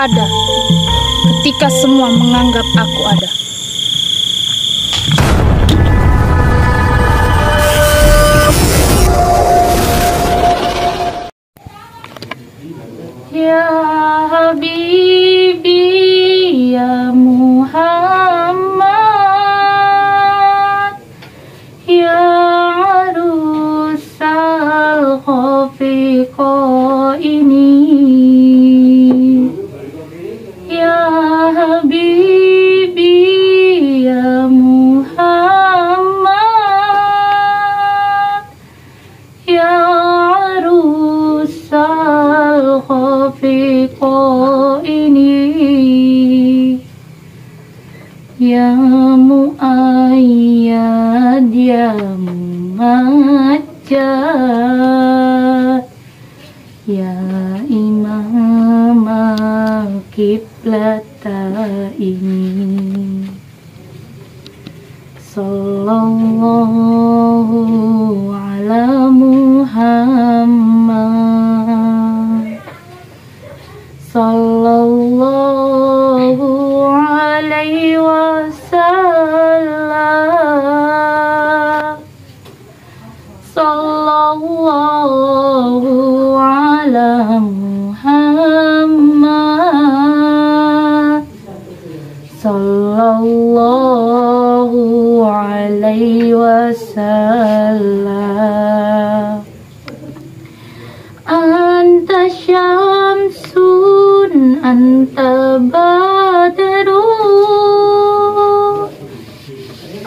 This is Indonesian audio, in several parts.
ada ketika semua menganggap aku ada. Ya Habibi ya Muhammad, ya arusal khafiqo ini, ya Habibi ya Muhammad, ya arusal khafiqo ini, ya muayyad ya mumajjad, ya imam al-qiblata ini. Sallallahu ala Muhammad, sallallahu alaihi wasallam, sallallahu ala Muhammad, sallallahu alaihi wasallam. Anta syamsun anta badrun,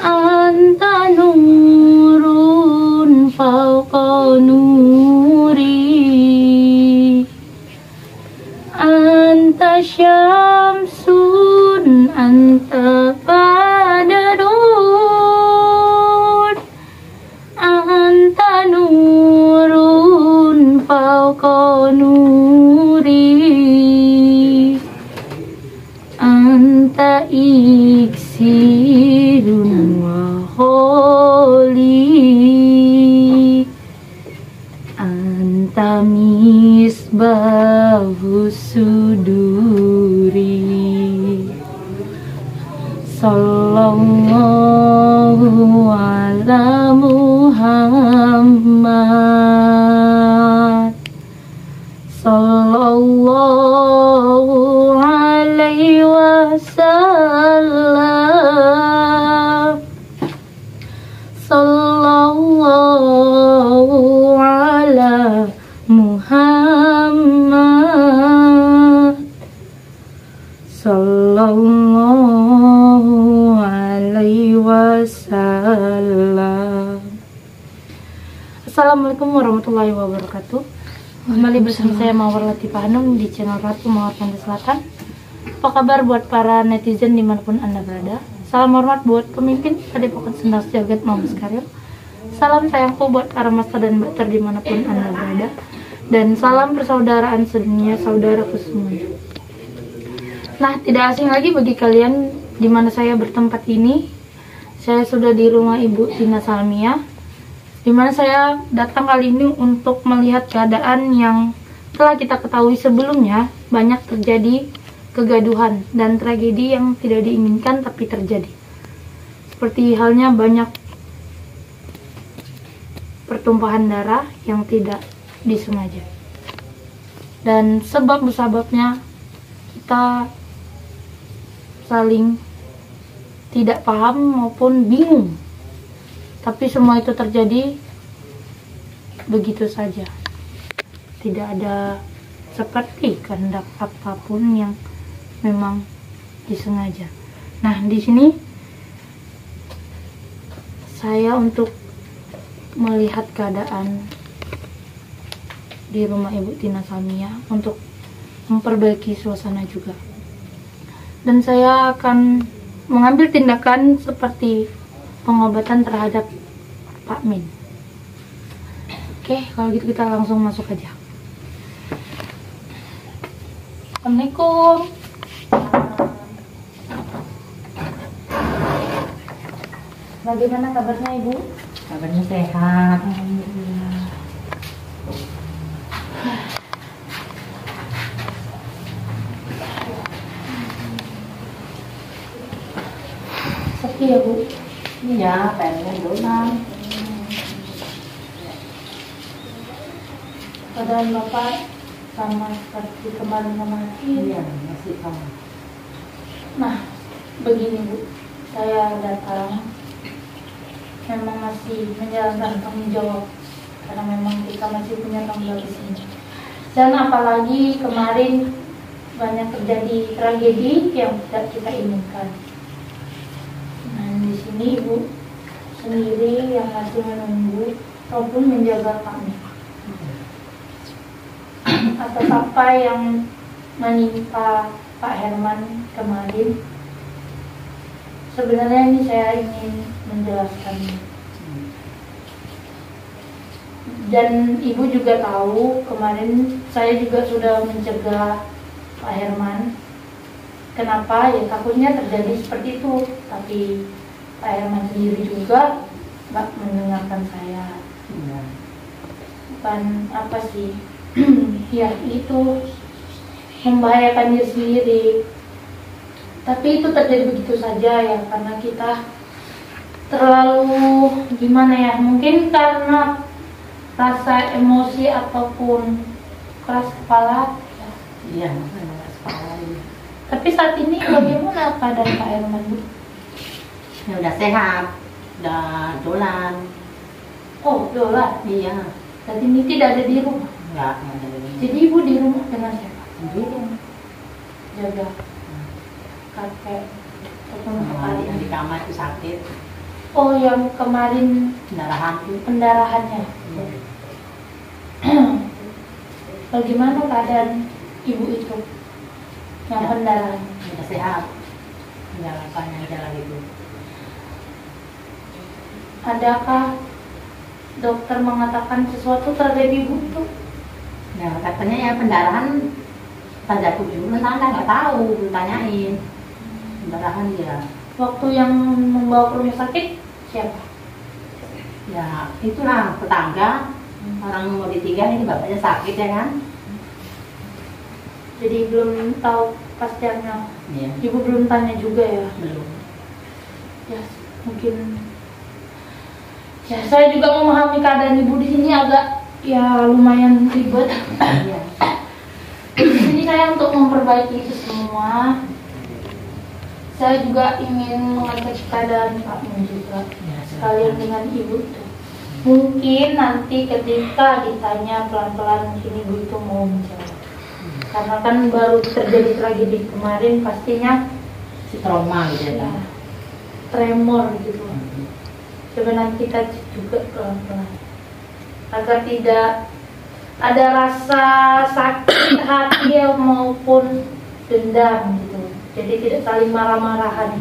anta nurun fawqa nuri, anta syamsun anta badrun, anta nurun fawqa nuri, anta iksirun wa kholi, anta misbahu suduri. Sallallahu ala Muhammad, sallallahu alaihi wasallam, sallallahu ala Muhammad, sallallahu alaihi wasallam. Assalamualaikum warahmatullahi wabarakatuh. Kembali bersama saya Mawar Latifah Hanum di channel Ratu Mawar Pantai Selatan. Apa kabar buat para netizen dimanapun Anda berada? Salam hormat buat pemimpin Padepokan Sendang Sejagat Mamas Karyo. Salam sayangku buat para master dan mbakter dimanapun Anda berada. Dan salam persaudaraan sedunia saudaraku semuanya. Nah, tidak asing lagi bagi kalian di mana saya bertempat ini. Saya sudah di rumah Ibu Tina Salmia, di mana saya datang kali ini untuk melihat keadaan yang telah kita ketahui sebelumnya. Banyak terjadi kegaduhan dan tragedi yang tidak diinginkan tapi terjadi. Seperti halnya banyak pertumpahan darah yang tidak disengaja. Dan sebab-sebabnya kita saling tidak paham maupun bingung. Tapi semua itu terjadi begitu saja. Tidak ada seperti kehendak apapun yang memang disengaja. Nah, di sini saya untuk melihat keadaan di rumah Ibu Tina Salmia untuk memperbaiki suasana juga. Dan saya akan mengambil tindakan seperti pengobatan terhadap Pak Min. Oke, kalau gitu kita langsung masuk aja. Assalamualaikum. Bagaimana kabarnya Ibu? Kabarnya sehat. Alhamdulillah. Iya Bu. Iya, pengen dolan. Padahal Bapak sama seperti kemarin Iya, masih sama. Nah, begini Bu, saya datang memang masih menjalankan tanggung jawab karena memang kita masih punya tanggung jawab di sini. Dan apalagi kemarin banyak terjadi tragedi yang tidak kita inginkan. Nah, di sini Ibu sendiri yang masih menunggu ataupun menjaga kami atas apa yang menimpa Pak Herman kemarin. Sebenarnya ini saya ingin menjelaskan, dan Ibu juga tahu kemarin saya juga sudah mencegah Pak Herman. Kenapa? Ya takutnya terjadi seperti itu, tapi Pak Herman sendiri juga nggak mendengarkan saya. Bukan apa sih, ya itu membahayakan diri sendiri. Tapi itu terjadi begitu saja ya, karena kita terlalu gimana ya, mungkin karena rasa emosi ataupun keras kepala. Iya, keras kepala. Tapi saat ini bagaimana keadaan Pak Herman Bu? Ya udah sehat, udah dolan. Oh, dolan. Iya. Saat ini tidak ada di rumah. Enggak ada di rumah. Jadi Ibu di rumah dengan siapa? Sendiri. Jaga kakek ataupun Yang kakak di kamar itu sakit, Oh, yang kemarin pendarahan itu. pendarahannya. Bagaimana keadaan Ibu itu yang Ya. pendarahan? Udah sehat, menjalankannya jalan itu. Adakah dokter mengatakan sesuatu terhadap Ibu itu? Nah, katanya ya pendarahan tanda tujuh, tanda nggak tahu, belum tanyain. Pendarahan dia. Waktu yang membawa ke rumah sakit siapa? Ya itulah tetangga, orang mau ditinggal ini bapaknya sakit ya kan. Jadi belum tahu pastinya. Iya. Ibu belum tanya juga ya. Belum. Ya mungkin. Ya saya juga memahami keadaan Ibu di sini agak ya lumayan ribet. Iya. Di sini saya untuk memperbaiki itu semua. Saya juga ingin mengecek keadaan Pak Min juga, Ya, sekalian dengan Ibu tuh. Mungkin nanti ketika ditanya pelan-pelan mungkin Ibu itu mau menjawab. Karena kan baru terjadi tragedi kemarin, pastinya si trauma gitu ya, ya. tremor gitu. Coba nanti kita cek juga pelan-pelan agar tidak ada rasa sakit hati maupun dendam gitu. Jadi tidak saling marah-marahan.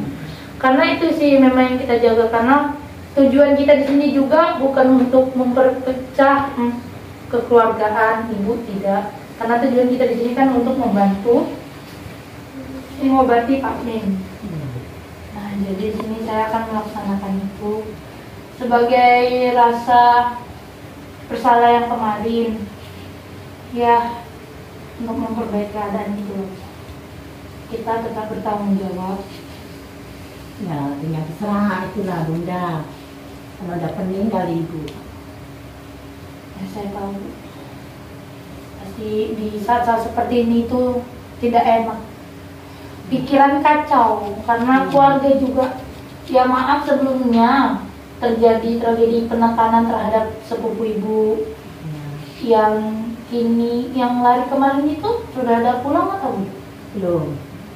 Karena itu sih memang yang kita jaga, karena tujuan kita di sini juga bukan untuk memperpecah kekeluargaan Ibu, tidak. Karena tujuan kita di sini kan untuk membantu mengobati Pak Min. Nah, jadi di sini saya akan melaksanakan itu sebagai rasa bersalah yang kemarin. Ya, untuk memperbaiki keadaan itu. Kita tetap bertanggung jawab. Ya tinggal terserah itulah Bunda. Kalau udah meninggal Ibu. Ya, saya tahu. Pasti di saat-saat seperti ini tuh tidak enak. Pikiran kacau karena keluarga juga. Ya maaf sebelumnya terjadi tragedi penekanan terhadap sepupu Ibu yang kini yang lari kemarin itu sudah ada pulang atau belum?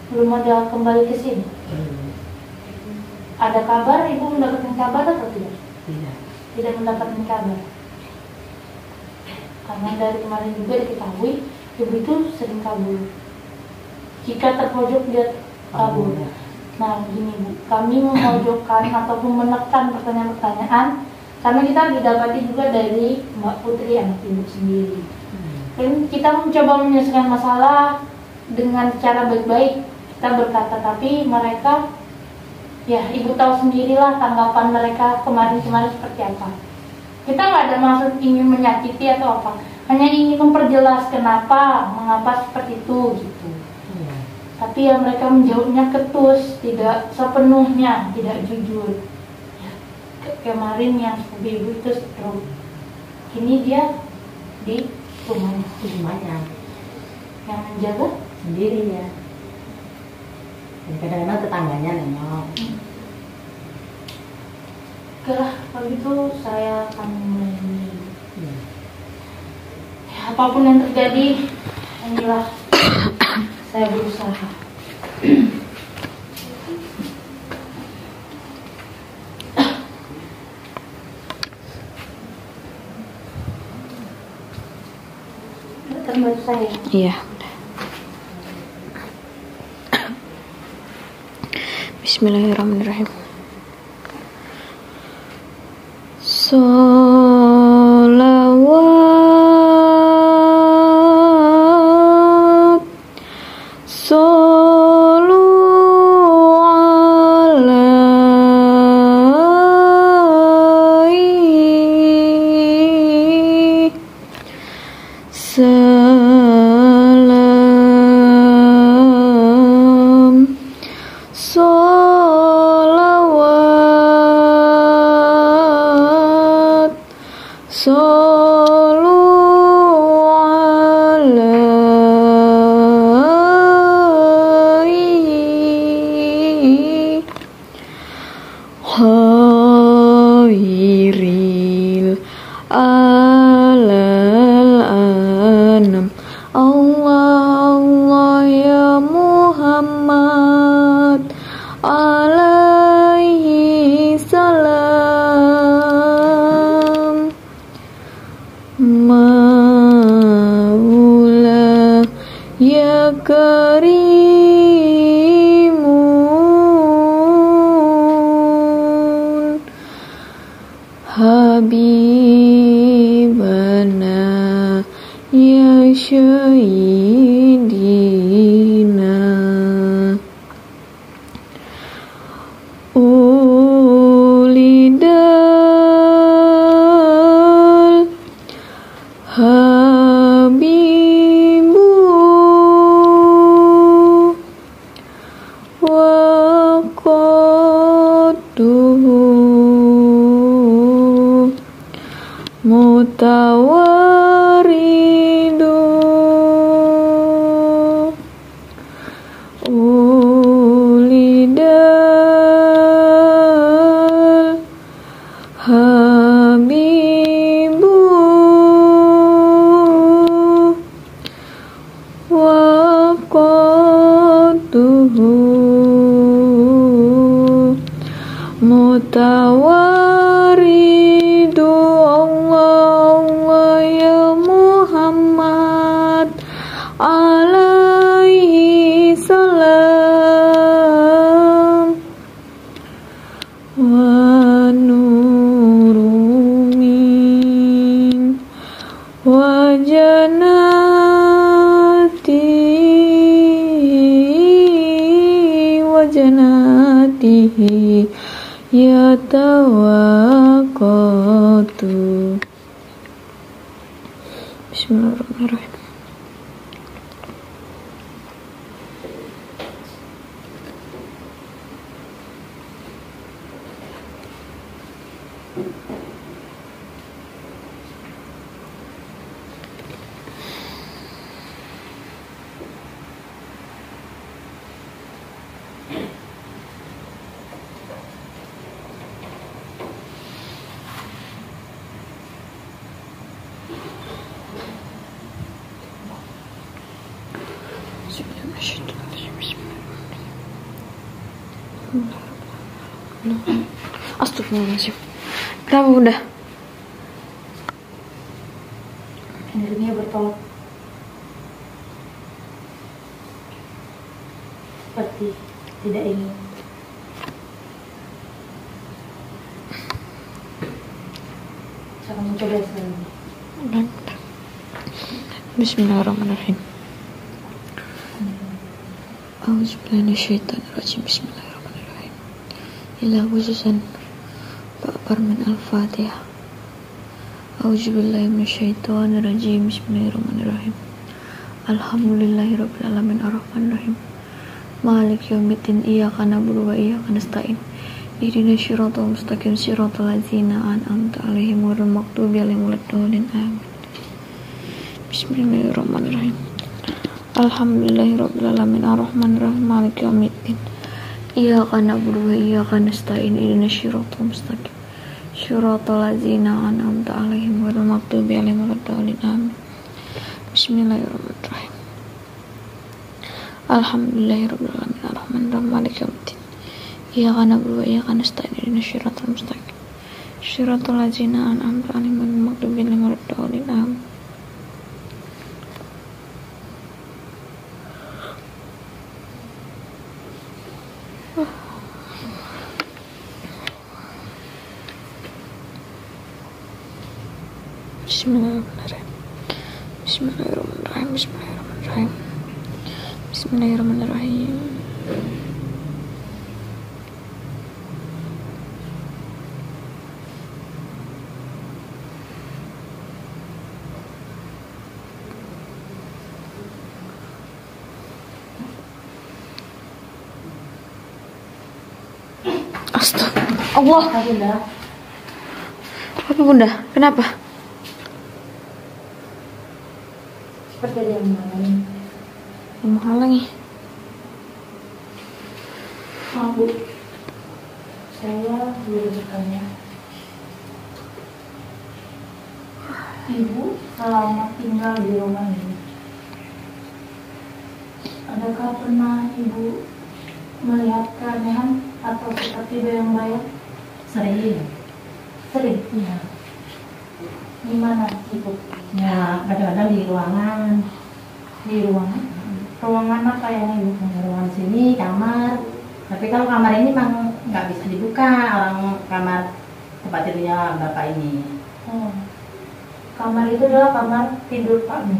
Belum ada kembali ke sini. Ada kabar Ibu mendapatkan kabar atau tidak? Tidak. Tidak mendapatkan kabar. Karena dari kemarin juga diketahui Ibu itu sering kabur. Jika terpojok dia kabur. Nah begini Bu, kami memojokkan ataupun menekan pertanyaan-pertanyaan karena kita didapati juga dari Mbak Putri anak Ibu sendiri. Dan kita mencoba menyelesaikan masalah dengan cara baik-baik. Kita berkata, tapi mereka, ya Ibu tahu sendirilah tanggapan mereka kemarin-kemarin seperti apa. Kita nggak ada maksud ingin menyakiti atau apa, hanya ingin memperjelas kenapa, mengapa seperti itu gitu. Tapi tapi yang mereka menjawabnya ketus, tidak sepenuhnya, tidak jujur. Ya, kemarin yang ibu itu stroke, kini dia di rumahnya yang menjaga sendiri ya. Kadang-kadang tetangganya nengok. Oke lah, kalau gitu saya akan mulai ini. Ya, apapun yang terjadi, inilah saya berusaha. Terbantu saya. Iya. Bismillahirrahmanirrahim. Sholawat Sallu alaihi salam Sholawat Sallu alaihi khairil alal anam Allah Allah ya Muhammad alaihi salam Maula ya karimun Habibana ya syahidina ulidal habibu wa qadduhu mutawaridu ulidal habibu wa qadduhu mutawaridu Allah Allah ya Muhammad alaihi salam wa nuru min wa janatihi ya tawakkaltu. Bismillahirrahmanirrahim. Astagfirullahaladzim. Kenapa udah? Energinya bertolak. Seperti tidak ingin. Saya mencoba sekali. Bismillahirrahmanirrahim. A'udzubillahi minasyaitonirrajim. Bismillahirrahmanirrahim. Ila khususan Pak Parman Al-Fatihah. A'udzubillahi minasyaitonirrajim. Bismillahirrahmanirrahim. Alhamdulillahirabbil alamin arrahmanirrahim. Maliki yaumiddin. Iyyaka na'budu wa iyyaka nasta'in. Ihdinas siratal mustaqim siratal ladzina an'amta 'alaihim ghairil maghdubi 'alaihim waladdallin. Amin. Bismillahirrahmanirrahim. Alhamdulillahirabbil alamin arrahmanirrahim maliki yaumiddin. Iyyaka na'budu wa iyyaka nasta'in. Ihdinas siratal mustaqim siratal ladzina an'amta 'alaihim ghairil maghdubi 'alaihim waladdallin. Amin. Bismillahirrahmanirrahim. Alhamdulillahirabbil alamin arrahmanirrahim maliki yaumiddin. Iyyaka na'budu wa iyyaka nasta'in. Ihdinas siratal mustaqim siratal ladzina an'amta 'alaihim ghairil maghdubi 'alaihim waladdallin. Amin. Bismillahirrahmanirrahim. Bismillahirrahmanirrahim. Bismillahirrahmanirrahim. Bismillahirrahmanirrahim. Astagfirullah. Alhamdulillah. Apa bunda? Kenapa? Seperti ada yang menghalangi. Yang menghalangi. Maaf Bu, saya boleh bertanya. Ibu selama tinggal di rumah ini, adakah pernah Ibu melihat keanehan atau seperti bayang-bayang? Sering. Sering? Iya. Gimana Ibu? Ya, kadang-kadang di ruangan. Di ruangan? Ruangan apa yang Ibu? Ruangan sini, kamar. Tapi kalau kamar ini memang nggak bisa dibuka, orang kamar tempat tidurnya bapak ini. Oh. Kamar itu adalah kamar tidur Pak Min.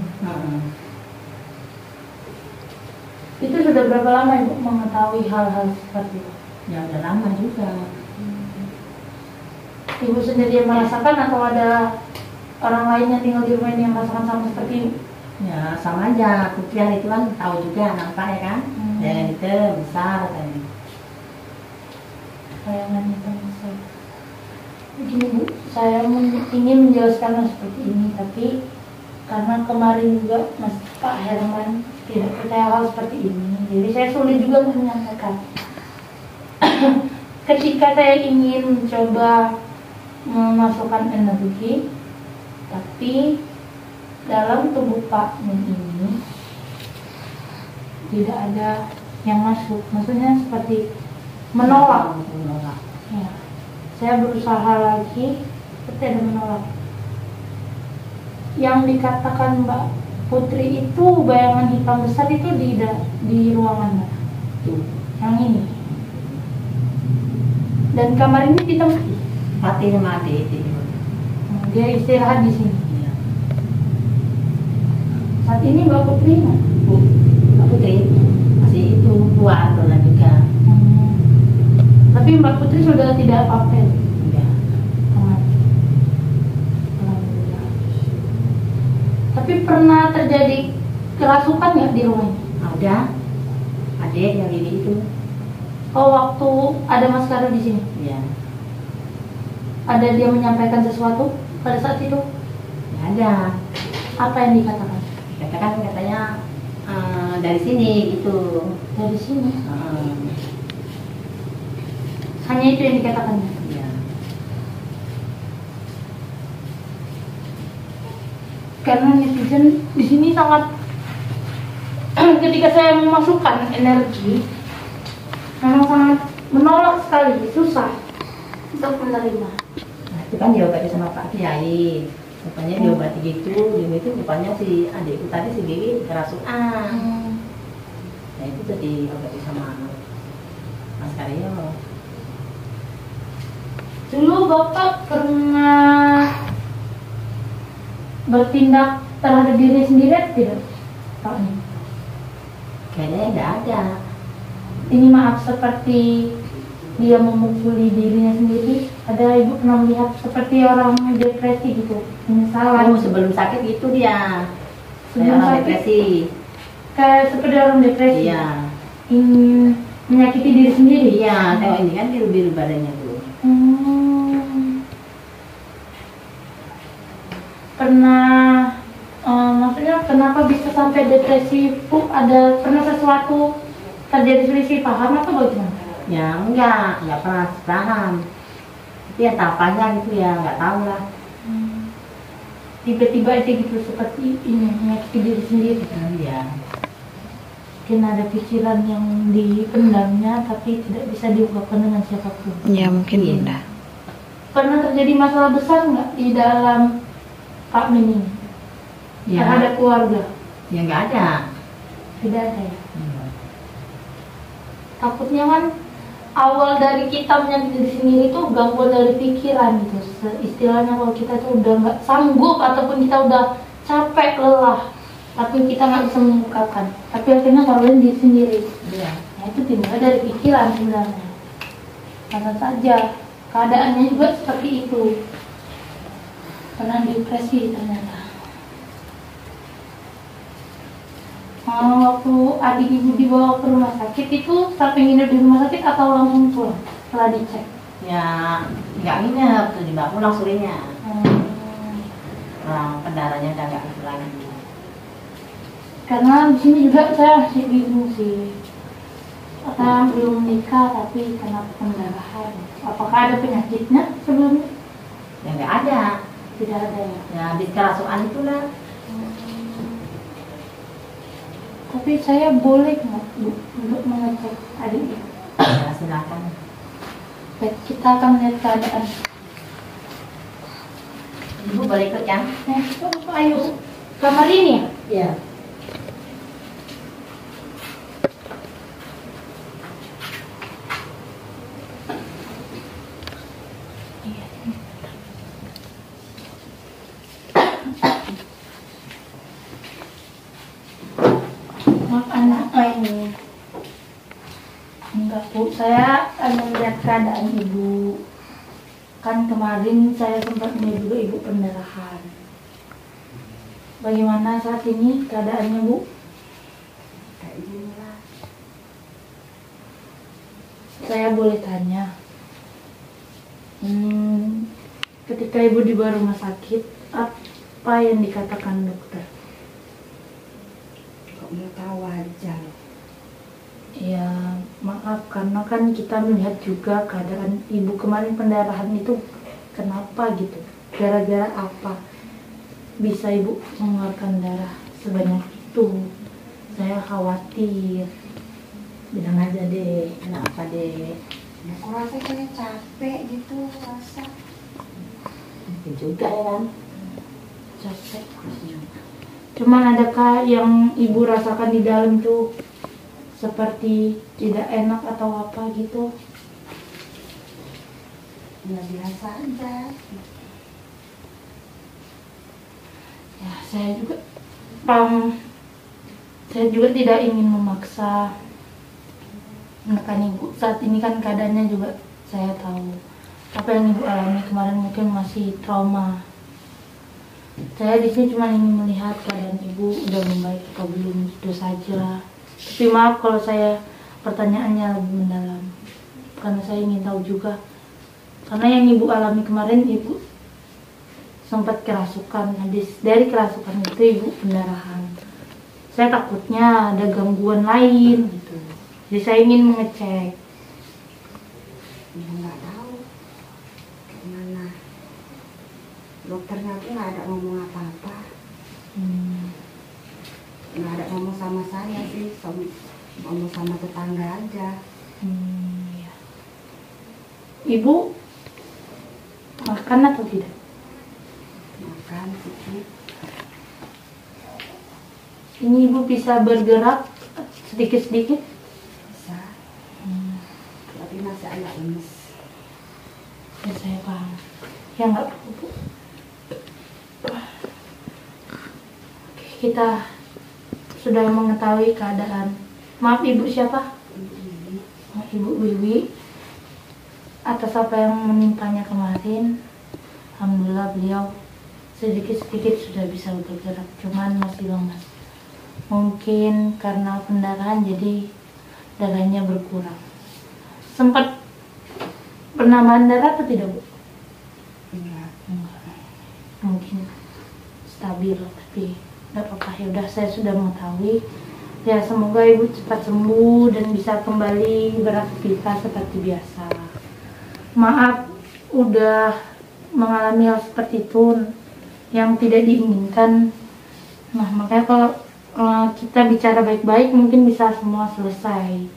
Itu sudah berapa lama Ibu mengetahui hal-hal seperti itu? Ya udah lama juga. Ibu sendiri yang merasakan atau ada orang lain yang tinggal di rumah ini yang merasakan sama seperti Ibu? Ya sama aja, Putri itu kan tahu juga nampak ya kan. Yang itu besar katanya. Bayangan itu besar. Begini Bu, saya ingin menjelaskan seperti ini, tapi karena kemarin juga Mas Pak Herman tidak percaya hal seperti ini, jadi saya sulit juga menyampaikan. Ketika saya ingin mencoba memasukkan energi, tapi dalam tubuh Pak Min ini tidak ada yang masuk, maksudnya seperti menolak. Ya. Saya berusaha lagi, tapi ada menolak. Yang dikatakan Mbak Putri itu bayangan hitam besar itu di ruangan Mbak. Yang ini. Dan kamar ini ditempati. Pati sama adik itu. Dia istirahat di sini. Iya. Saat ini Mbak Putri mana? Mbak Putri masih itu keluar dolan juga. Tapi Mbak Putri sudah tidak apa-apa. Enggak. Alhamdulillah. Tapi pernah terjadi kerasukan nggak di rumah ini? Ada adik yang ini itu. Oh, waktu ada Mas Karo di sini, Iya. ada dia menyampaikan sesuatu pada saat itu? Ya ada. Apa yang dikatakan? Katakan katanya dari sini gitu. Dari sini. Hanya itu yang dikatakan. Iya. Karena netizen di sini sangat ketika saya memasukkan energi memang sangat menolak sekali, susah untuk menerima. Nah, itu kan diobati sama Pak Kiai. Rupanya diobati gitu, dia itu rupanya si adikku tadi si Bibi kerasukan. Nah itu jadi diobati sama Mas Karyo. Dulu Bapak pernah bertindak terhadap diri sendiri tidak? Pak ini? Kayaknya nggak ada. Ini maaf seperti dia memukuli dirinya sendiri. Ada Ibu pernah melihat seperti orang depresi gitu, penyesalan. Oh sebelum sakit itu dia. Sebelum Kayak orang sakit? depresi. Kayak seperti orang depresi. Iya. ingin menyakiti diri sendiri. Iya, tengok ini kan biru-biru badannya tuh. Pernah maksudnya kenapa bisa sampai depresi Bu? Ada pernah sesuatu terjadi selisih paham atau bagaimana? Ya enggak pernah paham. Tapi ya tapanya gitu ya, nggak tahu lah. Tiba-tiba aja gitu seperti ini menyakiti diri sendiri. Iya. Mungkin ada pikiran yang dipendamnya tapi tidak bisa diungkapkan dengan siapapun. Ya mungkin Iya. Bunda. Pernah terjadi masalah besar nggak di dalam Pak Min ini? Ya. Terhadap keluarga? Ya nggak ada. Tidak ada ya? Takutnya kan awal dari kita menyakiti diri sendiri itu gangguan dari pikiran gitu. Istilahnya kalau kita tuh udah nggak sanggup ataupun kita udah capek, lelah, tapi kita nggak bisa mengungkapkan. Tapi akhirnya salahkan diri sendiri. Iya. Nah itu dimulai dari pikiran sebenarnya. Karena saja keadaannya juga seperti itu. Pernah depresi ternyata. Waktu adik ibu dibawa ke rumah sakit itu sampai nginep di rumah sakit atau langsung pulang setelah dicek? Ya nggak nginep tuh, dibawa pulang sorenya. Kendaraannya udah nggak itu lagi. Karena di sini juga saya masih bingung sih. Karena belum nikah tapi kenapa pendarahan? Apakah ada penyakitnya sebelumnya? Ya nggak ada. Tidak ada ya. Ya habis kerasukan itulah. Tapi saya boleh nggak Bu untuk mengecek adik ibu? Ya silakan. Baik, kita akan lihat keadaan. Ibu boleh ikut ya? Ayo, kamar ini ya? Iya. Maaf anak ini. Enggak Bu, saya melihat keadaan ibu. Kan kemarin saya sempat melihat juga ibu pendarahan. Bagaimana saat ini keadaannya Bu? Kayak gini lah. Saya boleh tanya. Ketika ibu dibawa rumah sakit, apa yang dikatakan dokter? Kok mau tahu aja loh. Ya maaf, karena kan kita melihat juga keadaan ibu kemarin pendarahan itu kenapa gitu, gara-gara apa bisa ibu mengeluarkan darah sebanyak itu. Saya khawatir. Bilang aja deh, kenapa deh? Ya, aku rasa kayak capek gitu rasa. Mungkin juga ya kan. Capek. Cuman adakah yang ibu rasakan di dalam tuh seperti tidak enak atau apa gitu? Ya biasa aja. Ya saya juga tidak ingin memaksa menekan ibu. Saat ini kan keadaannya juga saya tahu apa yang ibu alami kemarin mungkin masih trauma. Saya di sini cuma ingin melihat keadaan ibu udah membaik atau belum, itu saja. Tapi maaf kalau saya pertanyaannya lebih mendalam, karena saya ingin tahu juga. Karena yang ibu alami kemarin, ibu sempat kerasukan. Habis dari kerasukan itu ibu pendarahan. Saya takutnya ada gangguan lain gitu. Jadi saya ingin mengecek. Ya nggak tahu gimana. Dokternya tuh nggak ada ngomong apa-apa. Nggak ada ngomong sama saya sih, ngomong sama tetangga aja. Ya. Ibu makan atau tidak? Makan sedikit. Ini ibu bisa bergerak sedikit-sedikit? Bisa. Tapi masih agak lemes. Ya saya paham. Ya nggak apa-apa Bu. Oke, kita sudah mengetahui keadaan. Maaf ibu siapa? Maaf ibu Wiwi. Atas apa yang menimpanya kemarin, alhamdulillah beliau sedikit-sedikit sudah bisa bergerak, cuman masih lemas. Mungkin karena pendarahan jadi darahnya berkurang. Sempat penambahan darah atau tidak, Bu? Enggak. Enggak. Mungkin stabil, tapi nggak apa-apa. Ya udah, saya sudah mengetahui. Ya semoga Ibu cepat sembuh dan bisa kembali beraktivitas seperti biasa. Maaf udah mengalami hal seperti itu yang tidak diinginkan. Nah makanya kalau kita bicara baik-baik mungkin bisa semua selesai.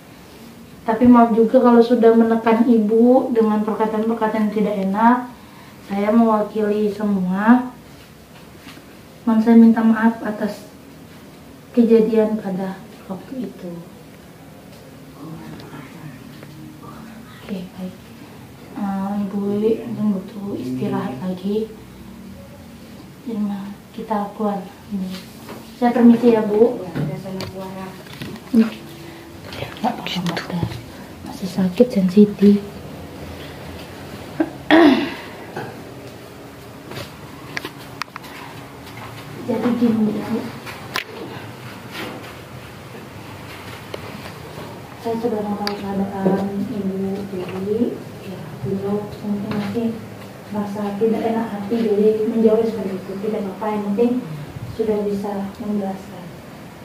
Tapi maaf juga kalau sudah menekan Ibu dengan perkataan-perkataan yang tidak enak. Saya mewakili semua. Saya minta maaf atas kejadian pada waktu itu. Oke, baik. Ibu mungkin butuh istirahat lagi. Jadi kita keluar. Saya permisi ya, Bu. Ya, udah sana keluar. Nggak apa-apa, masih sakit sensitif. Jadi gini ya, saya sudah tahu keadaan Ibu, jadi ya beliau mungkin masih merasa tidak enak hati, jadi menjauh seperti itu. Tidak apa-apa, yang penting sudah bisa menjelaskan.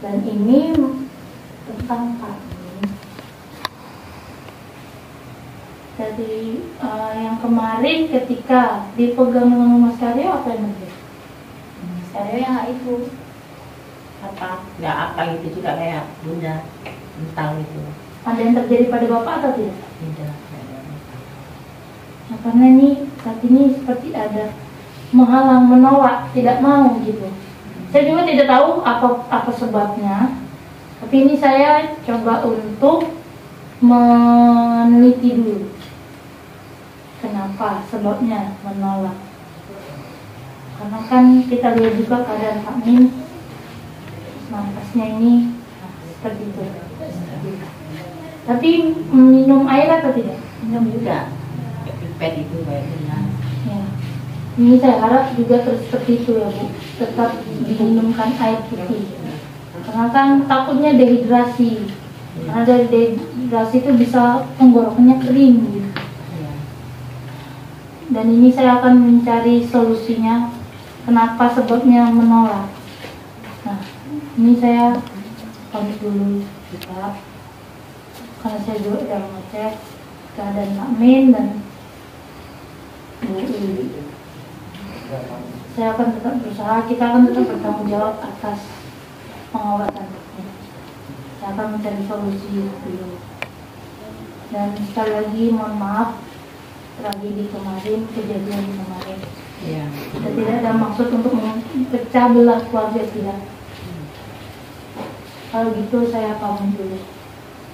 Dan ini tentang kami. Jadi yang kemarin ketika dipegang dengan Mas Karyo, apa yang terjadi? Saya ya itu apa nggak apa gitu juga kayak bunda mental itu Ada yang terjadi pada Bapak atau tidak? tidak. Nah, karena ini saat ini seperti ada menghalang, menolak, tidak mau gitu. Saya juga tidak tahu apa sebabnya. Tapi ini saya coba untuk meneliti dulu. Kenapa sebabnya menolak? Karena kan kita lihat juga keadaan Pak Min, nafasnya ini seperti itu. Tapi minum air atau tidak? Minum juga pipet itu kayak bilang. Ya. Ini saya harap juga terus seperti itu ya, Bu. Tetap diminumkan air putih. Karena kan takutnya dehidrasi. Karena dari dehidrasi itu bisa tenggorokannya kering gitu. Dan ini saya akan mencari solusinya. Kenapa sebabnya menolak? Nah, ini saya pamit dulu juga. Karena saya juga udah ngecek keadaan Pak Min dan Bu Ili. Saya akan tetap berusaha, kita akan tetap bertanggung jawab atas pengobatan. Saya akan mencari solusi dulu. Dan sekali lagi mohon maaf tragedi kemarin, kejadian kemarin. Iya. Kita tidak ada maksud untuk memecah belah keluarga, tidak. Kalau gitu saya pamit dulu.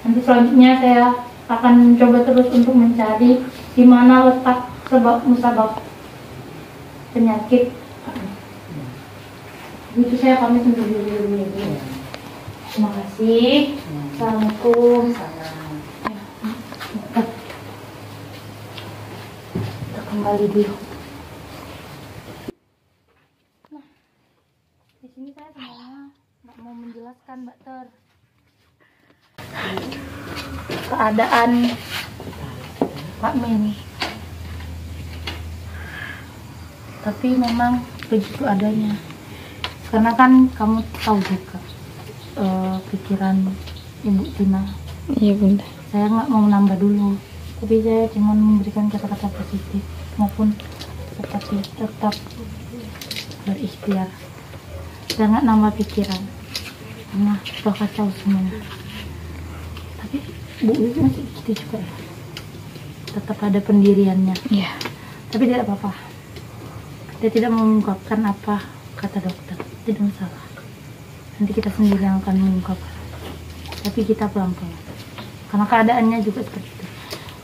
Nanti selanjutnya saya akan coba terus untuk mencari di mana letak sebab musabab penyakit. Itu saya pamit untuk dulu. Terima kasih. Assalamualaikum. Kita kembali dulu. Nah, di sini saya sebenarnya nggak mau menjelaskan, Mbak Ter, keadaan Pak Min. Tapi memang begitu adanya. Karena kan kamu tahu juga pikiran Ibu Tina. Iya bunda. Saya nggak mau menambah dulu, tapi saya cuma memberikan kata-kata positif maupun tetap berikhtiar. Saya nggak nambah pikiran, karena sudah kacau semuanya. Tapi Bu Ibu masih gitu juga ya, tetap ada pendiriannya. Iya. Tapi tidak apa-apa. Dia tidak mengungkapkan apa kata dokter, tidak masalah. Nanti kita sendiri yang akan mengungkapkan. Tapi kita pelan-pelan, karena keadaannya juga seperti itu.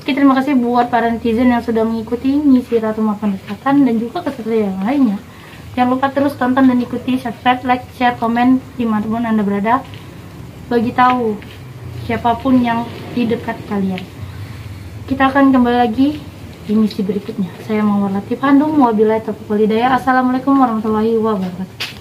Oke, terima kasih buat para netizen yang sudah mengikuti misi Ratu Mapan Desatan dan juga keseluruhan yang lainnya. Jangan lupa terus tonton dan ikuti, subscribe, like, share, komen dimanapun Anda berada. Bagi tahu siapapun yang di dekat kalian. Kita akan kembali lagi di misi berikutnya. Saya Mawar Latif Handung, wabillahi taufiq wal hidayah. Assalamualaikum warahmatullahi wabarakatuh.